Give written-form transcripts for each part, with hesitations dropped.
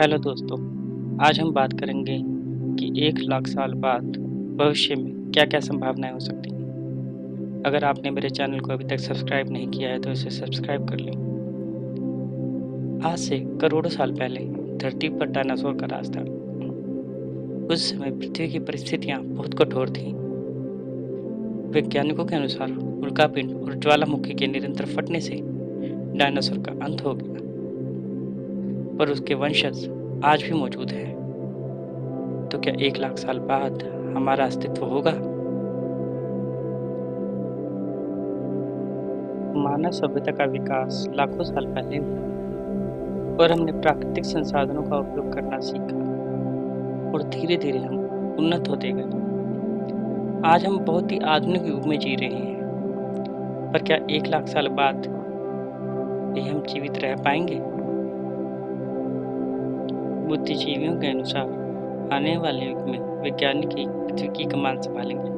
Hello दोस्तों, आज हम बात करेंगे कि 1 लाख साल बाद भविष्य में क्या-क्या संभावनाएँ हो सकती हैं। अगर आपने मेरे चैनल को अभी तक सब्सक्राइब नहीं किया है तो इसे सब्सक्राइब कर लें। आज से करोड़ों साल पहले धरती पर डायनासोर का राज था। उस समय पृथ्वी की परिस्थितियाँ बहुत कठोर थीं। वैज्ञानिकों के अनुसार उल्कापिंड और ज्वालामुखी के निरंतर फटने से डायनासोर का अंत हो गया, पर उसके वंशज आज भी मौजूद हैं। तो क्या 1 लाख साल बाद हमारा अस्तित्व होगा? मानव सभ्यता का विकास लाखों साल पहले हुआ और हमने प्राकृतिक संसाधनों का उपयोग करना सीखा और धीरे-धीरे हम उन्नत होते गए। आज हम बहुत ही आधुनिक युग में जी रहे हैं, पर क्या 1 लाख साल बाद भी हम जीवित रह पाएंगे? बुद्धिजीवियों के अनुसार आने वाले युग में वैज्ञानिक ही पृथ्वी की कमान संभालेंगे।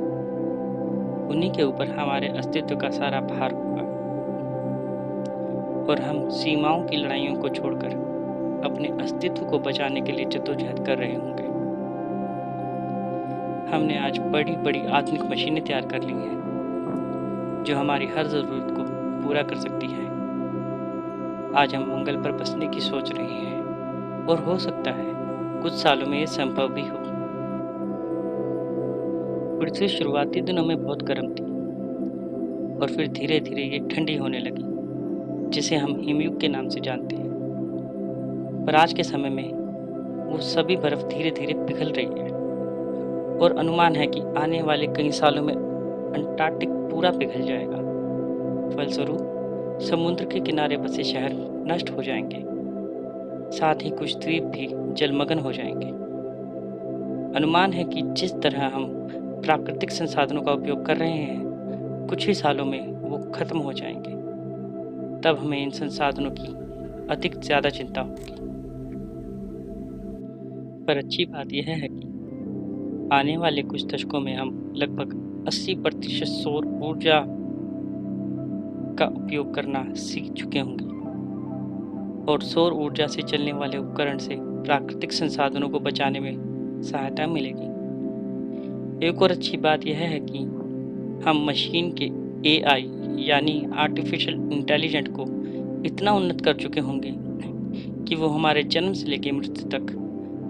उन्हीं के ऊपर हमारे अस्तित्व का सारा भार होगा और हम सीमाओं की लड़ाइयों को छोड़कर अपने अस्तित्व को बचाने के लिए जद्दोजहद कर रहे होंगे। हमने आज बड़ी-बड़ी आधुनिक मशीनें तैयार कर ली हैं, जो हमारी हर ज़रूरत को पूरा कर सकती हैं। आज हम मंगल पर बसने की सोच रहे हैं और हो सकता है कुछ सालों में ये संभव भी हो। पृथ्वी शुरुआती दिनों में बहुत गर्म थी और फिर धीरे-धीरे ये ठंडी होने लगी, जिसे हम हिमयुग के नाम से जानते हैं। पर आज के समय में वो सभी बर्फ धीरे-धीरे पिघल रही है और अनुमान है कि आने वाले कई सालों में अंटार्कटिक पूरा पिघल जाएगा। फलस्वरूप समुद्र के किनारे बसे शहर नष्ट हो जाएंगे, साथ ही कुछ द्वीप भी जलमग्न हो जाएंगे। अनुमान है कि जिस तरह हम प्राकृतिक संसाधनों का उपयोग कर रहे हैं, कुछ ही सालों में वो खत्म हो जाएंगे। तब हमें इन संसाधनों की अधिक ज़्यादा चिंता होगी। पर अच्छी बात यह है कि आने वाले कुछ दशकों में हम लगभग 80% सौर ऊर्जा का उपयोग करना सीख चुके होंगे और सौर ऊर्जा से चलने वाले उपकरण से प्राकृतिक संसाधनों को बचाने में सहायता मिलेगी। एक और अच्छी बात यह है कि हम मशीन के एआई यानी आर्टिफिशियल इंटेलिजेंट को इतना उन्नत कर चुके होंगे कि वो हमारे जन्म से लेकर मृत्यु तक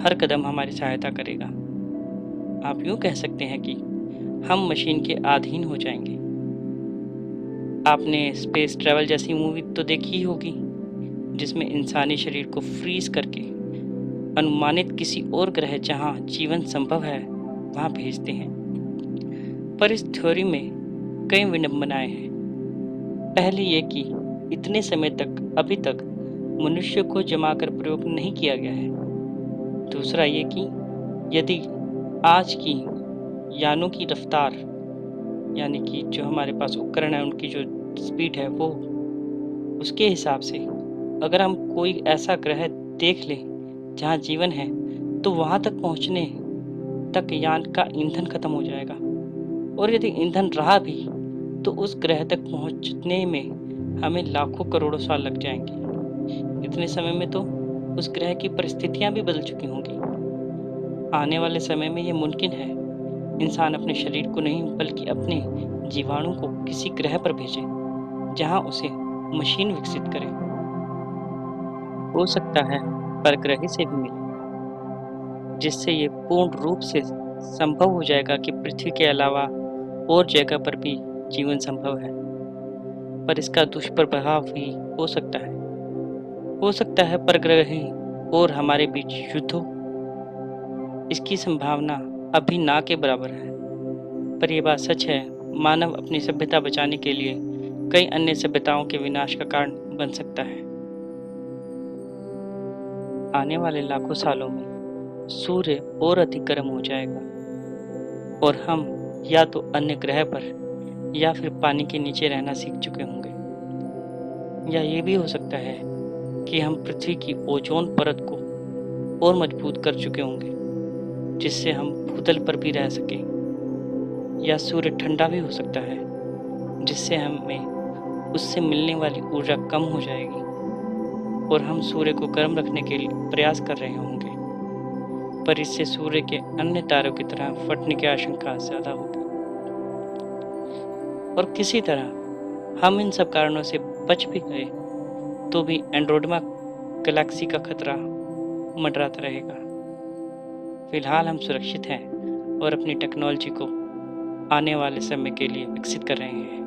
हर कदम हमारी सहायता करेगा। आप यूँ कह सकते हैं कि हम मशीन के अधीन हो जाएंगे। आपने स्पेस ट्रैवल जैसी मूवी तो देखी ही होगी, जिसमें इंसानी शरीर को फ्रीज करके अनुमानित किसी और ग्रह जहां जीवन संभव है वहां भेजते हैं। पर इस थ्योरी में कई विडंबनाएं हैं। पहले ये कि इतने समय तक अभी तक मनुष्य को जमा कर प्रयोग नहीं किया गया है। दूसरा ये कि यदि आज की यानों की रफ्तार यानी कि जो हमारे पास उपकरण है उनकी जो स्पीड है वो उसके हिसाब से अगर हम कोई ऐसा ग्रह देख लें जहाँ जीवन है, तो वहाँ तक पहुँचने तक यान का ईंधन खत्म हो जाएगा और यदि ईंधन रहा भी तो उस ग्रह तक पहुँचने में हमें लाखों करोड़ों साल लग जाएंगे। इतने समय में तो उस ग्रह की परिस्थितियाँ भी बदल चुकी होंगी। आने वाले समय में ये मुमकिन है इंसान अपने शरीर को नहीं बल्कि अपने जीवाणु को किसी ग्रह पर भेजे जहां उसे मशीन विकसित करे। हो सकता है परग्रही से भी मिले, जिससे ये पूर्ण रूप से संभव हो जाएगा कि पृथ्वी के अलावा और जगह पर भी जीवन संभव है। पर इसका दुष्प्रभाव भी हो सकता है। हो सकता है परग्रही और हमारे बीच युद्ध हो। इसकी संभावना अभी ना के बराबर है, पर यह बात सच है, मानव अपनी सभ्यता बचाने के लिए कई अन्य सभ्यताओं के विनाश का कारण बन सकता है। आने वाले लाखों सालों में सूर्य और अधिक गर्म हो जाएगा और हम या तो अन्य ग्रह पर या फिर पानी के नीचे रहना सीख चुके होंगे। या ये भी हो सकता है कि हम पृथ्वी की ओजोन परत को और मजबूत कर चुके होंगे, जिससे हम भूतल पर भी रह सकें। या सूर्य ठंडा भी हो सकता है, जिससे हमें उससे मिलने वाली ऊर्जा कम हो जाएगी। और हम सूर्य को गर्म रखने के लिए प्रयास कर रहे होंगे, पर इससे सूर्य के अन्य तारों की तरह फटने की आशंका ज़्यादा होगी। और किसी तरह हम इन सब कारणों से बच भी गए तो भी एंड्रोमेडा गैलेक्सी का खतरा मंडराता रहेगा। फिलहाल हम सुरक्षित हैं और अपनी टेक्नोलॉजी को आने वाले समय के लिए विकसित कर रहे हैं।